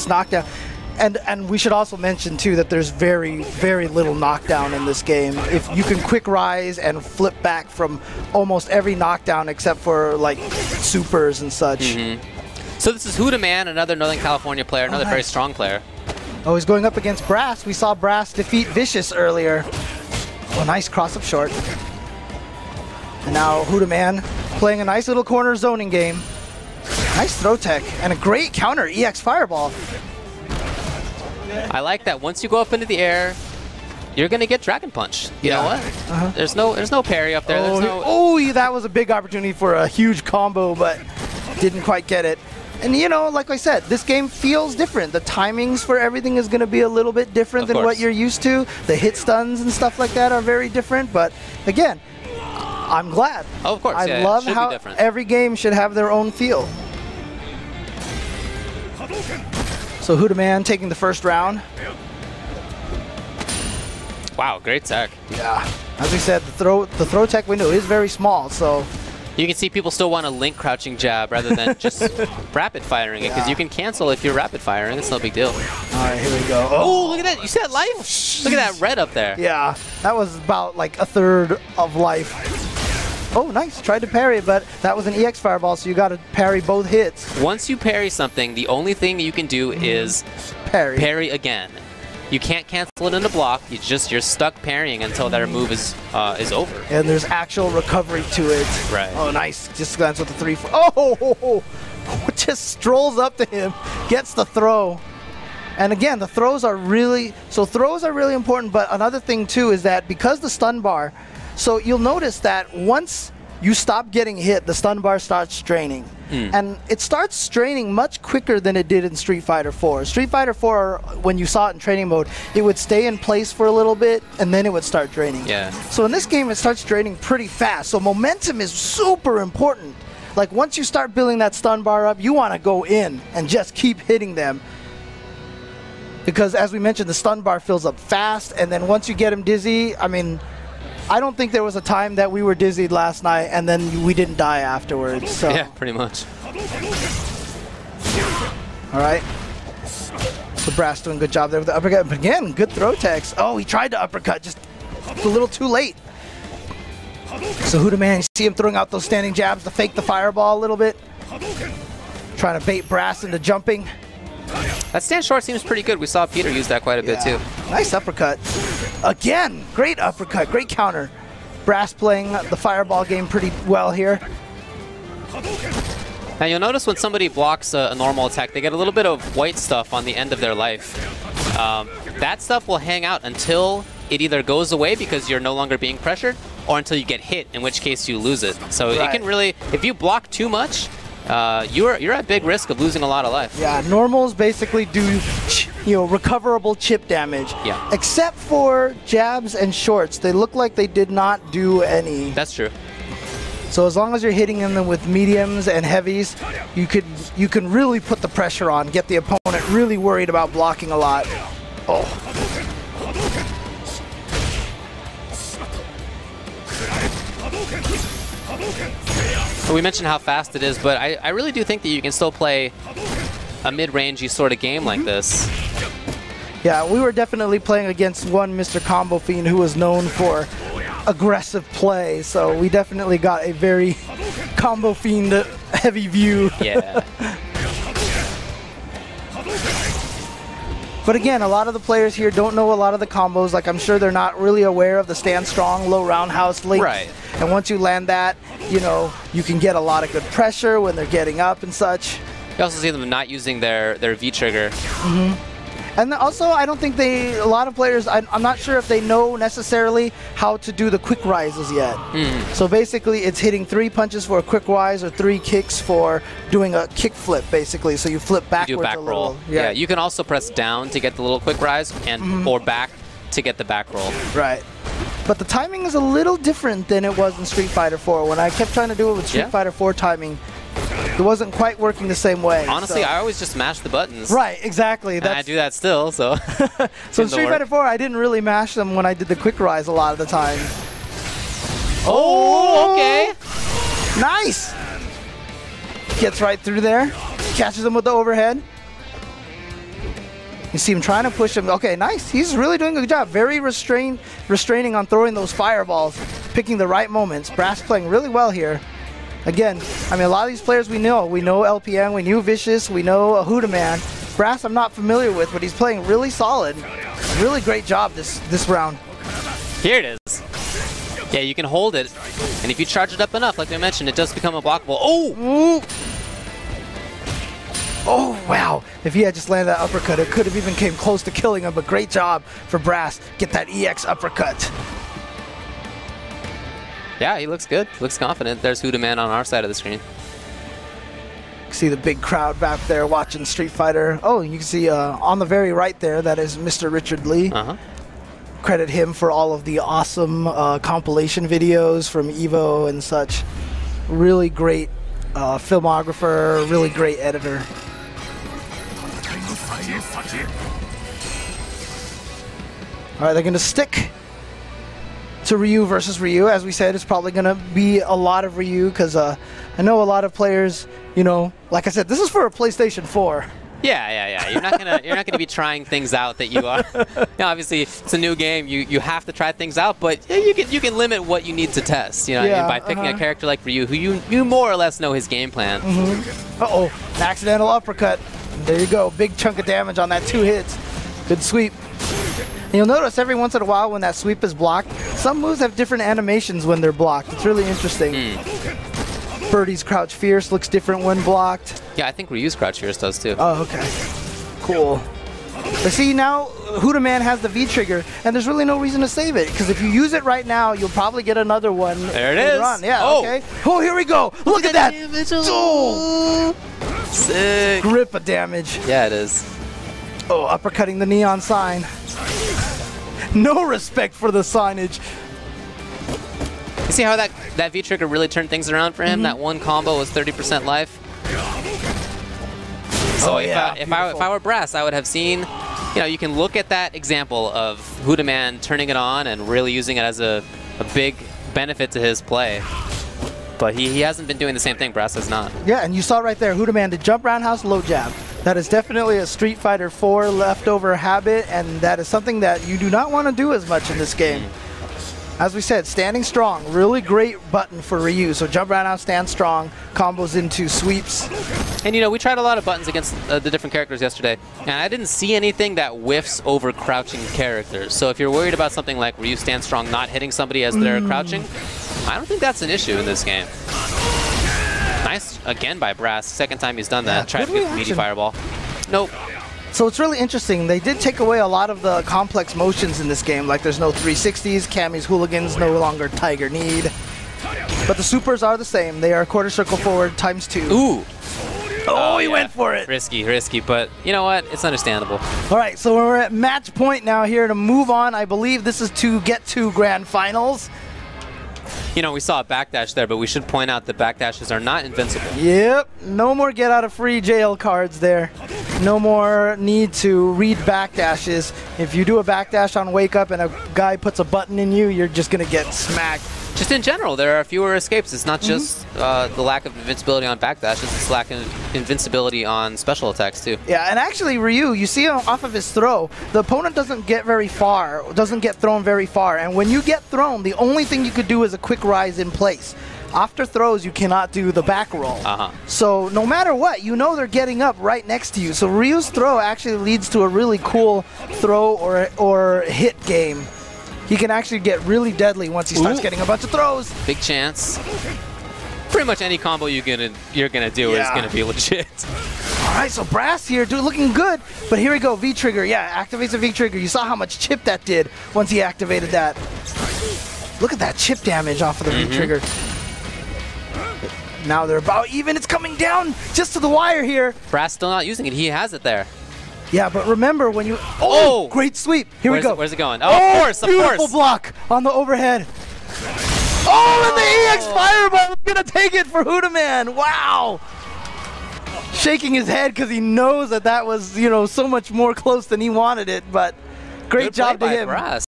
gets knocked down. And we should also mention too that there's very, very little knockdown in this game. If you can quick rise and flip back from almost every knockdown except for like supers and such. So this is Huda Man, another Northern California player, another very strong player. Oh, he's going up against Brass. We saw Brass defeat Vicious earlier. Oh, nice cross up short. And now Huda Man playing a nice little corner zoning game. Nice throw tech and a great counter EX Fireball. I like that once you go up into the air, you're gonna get Dragon Punch. You know what? There's no parry up there. That was a big opportunity for a huge combo, but didn't quite get it. And you know, like I said, this game feels different. The timings for everything is going to be a little bit different than what you're used to. The hit stuns and stuff like that are very different. But again, I'm glad. Oh, of course. I love how every game should have their own feel. So Huda Man taking the first round. Wow, great tech. Yeah. As we said, the throw tech window is very small, so you can see people still want to link crouching jab rather than just rapid firing it, because you can cancel if you're rapid firing. It's no big deal. All right, here we go. Oh, look at that. You see that life? Look at that red up there. Yeah, that was about like a third of life. Oh, nice. Tried to parry, but that was an EX Fireball, so you got to parry both hits. Once you parry something, the only thing you can do is parry again. You can't cancel it in a block. You're stuck parrying until that move is over. And there's actual recovery to it. Right. Oh, nice. Just glance with the 3-4. Oh! Just strolls up to him, gets the throw. And again, the throws are really important. But another thing too is that because the stun bar, so you'll notice that once you stop getting hit, the stun bar starts straining. And it starts straining much quicker than it did in Street Fighter 4. Street Fighter 4, when you saw it in training mode, it would stay in place for a little bit, and then it would start draining. Yeah. So in this game, it starts draining pretty fast. So momentum is super important. Like, once you start building that stun bar up, you want to go in and just keep hitting them. Because, as we mentioned, the stun bar fills up fast, and then once you get him dizzy, I mean, I don't think there was a time that we were dizzied last night and then we didn't die afterwards. So. Yeah, pretty much. All right. So Brass doing a good job there with the uppercut. But again, good throw techs. Oh, he tried to uppercut, just a little too late. So Huda Man, you see him throwing out those standing jabs to fake the fireball a little bit. Trying to bait Brass into jumping. That stand short seems pretty good. We saw Peter use that quite a bit too. Nice uppercut. Again, great uppercut, great counter. Brass playing the fireball game pretty well here. Now you'll notice when somebody blocks a normal attack, they get a little bit of white stuff on the end of their life. That stuff will hang out until it either goes away because you're no longer being pressured, or until you get hit, in which case you lose it. So it can really, if you block too much, you're at big risk of losing a lot of life. Yeah, normals basically do, recoverable chip damage. Yeah. Except for jabs and shorts, they look like they did not do any. That's true. So as long as you're hitting them with mediums and heavies, you can really put the pressure on, get the opponent really worried about blocking a lot. Oh. We mentioned how fast it is, but I really do think that you can still play a mid-rangey sort of game like this. Yeah, we were definitely playing against one Mr. Combo Fiend who was known for aggressive play, so we definitely got a very Combo Fiend heavy view. Yeah. But again, a lot of the players here don't know a lot of the combos. Like, I'm sure they're not really aware of the stand strong, low roundhouse link. Right. And once you land that, you can get a lot of good pressure when they're getting up and such. You also see them not using their V trigger. And also, I don't think a lot of players, I'm not sure if they know necessarily how to do the quick rises yet. So basically, it's hitting 3 punches for a quick rise or 3 kicks for doing a kick flip, basically. So you flip backwards You do back a little. roll. Yeah, you can also press down to get the little quick rise, and or back to get the back roll. Right. But the timing is a little different than it was in Street Fighter 4. When I kept trying to do it with Street Fighter 4 timing, it wasn't quite working the same way. Honestly, I always just mash the buttons. Right, exactly. And I do that still, so. So in Street Fighter 4, I didn't really mash them when I did the quick rise a lot of the time. Oh, okay. Nice. Gets right through there. Catches him with the overhead. You see him trying to push him. Okay, nice. He's really doing a good job. Very restraining on throwing those fireballs, picking the right moments. Brass playing really well here. Again, I mean, a lot of these players we know. We know LPN, we knew Vicious, we know Hudaman. Brass I'm not familiar with, but he's playing really solid. Really great job this round. Here it is. Yeah, you can hold it, and if you charge it up enough, like I mentioned, it does become unblockable. Oh! Ooh. Oh, wow. If he had just landed that uppercut, it could have even came close to killing him, but great job for Brass. Get that EX uppercut. Yeah, he looks good. Looks confident. There's Hudaman on our side of the screen. See the big crowd back there watching Street Fighter. Oh, you can see on the very right there, that is Mr. Richard Lee. Credit him for all of the awesome compilation videos from Evo and such. Really great filmographer, really great editor. All right, they're going to stick to Ryu versus Ryu. As we said, it's probably going to be a lot of Ryu because I know a lot of players, you know, like I said, this is for a PlayStation 4. Yeah. You're not gonna be trying things out that you are. You know, obviously, it's a new game. You have to try things out, but yeah, you can limit what you need to test. You know, yeah, by picking a character like Ryu, who you more or less know his game plan. Uh-oh, an accidental uppercut. There you go, big chunk of damage on that 2 hits. Good sweep. And you'll notice every once in a while when that sweep is blocked, some moves have different animations when they're blocked. It's really interesting. Birdie's Crouch Fierce looks different when blocked. Yeah, I think Ryu's Crouch Fierce does too. Oh, okay. Cool. But see, now Hudaman has the V trigger, and there's really no reason to save it, because if you use it right now, you'll probably get another one. There it is. On. Yeah, okay. Oh, here we go. Look at that. Oh, sick. Grip of damage. Yeah, it is. Oh, uppercutting the neon sign. No respect for the signage. You see how that V trigger really turned things around for him? That one combo was 30% life. So if I were Brass, I would have seen, you know, you can look at that example of Hudaman turning it on and really using it as a big benefit to his play. But he hasn't been doing the same thing. Brass has not. Yeah, and you saw right there, Hudaman did jump roundhouse, low jab. That is definitely a Street Fighter 4 leftover habit, and that is something that you do not want to do as much in this game. As we said, standing strong, really great button for Ryu. So jump roundhouse, stand strong, combos into sweeps. And you know, we tried a lot of buttons against the different characters yesterday, and I didn't see anything that whiffs over crouching characters. So if you're worried about something like Ryu stand strong not hitting somebody as they're crouching, I don't think that's an issue in this game. Nice again by Brass. Second time he's done that. Tried to get the meaty fireball. Nope. So it's really interesting. They did take away a lot of the complex motions in this game. Like there's no 360s, Cammy's hooligans, no longer Tiger Need. But the supers are the same. They are quarter circle forward ×2. Ooh. Oh, he went for it. Risky, but you know what? It's understandable. All right, so we're at match point now here to move on. I believe this is to get to grand finals. You know, we saw a backdash there, but we should point out that backdashes are not invincible. Yep, no more get out of free jail cards there. No more need to read backdashes. If you do a backdash on wake up and a guy puts a button in you, you're just gonna get smacked. Just in general, there are fewer escapes. It's not just the lack of invincibility on backdashes, it's lack of invincibility on special attacks too. Yeah, and actually Ryu, you see off of his throw, the opponent doesn't get very far, doesn't get thrown very far, and when you get thrown, the only thing you could do is a quick rise in place. After throws, you cannot do the back roll. So no matter what, you know they're getting up right next to you. So Ryu's throw actually leads to a really cool throw or hit game. He can actually get really deadly once he starts getting a bunch of throws. Big chance. Pretty much any combo you're gonna do is gonna be legit. All right, so Brass here, dude, looking good. But here we go, V trigger. Yeah, activates the V trigger. You saw how much chip that did once he activated that. Look at that chip damage off of the V trigger. Now they're about even. It's coming down just to the wire here. Brass still not using it. He has it there. Yeah, but remember when you... Oh, great sweep. Here we go. Where's it going? Oh, of course. Beautiful block on the overhead. Oh, and the EX fireball is going to take it for Hudaman. Wow. Shaking his head because he knows that was, you know, so much more close than he wanted it, but great job to him. Brass.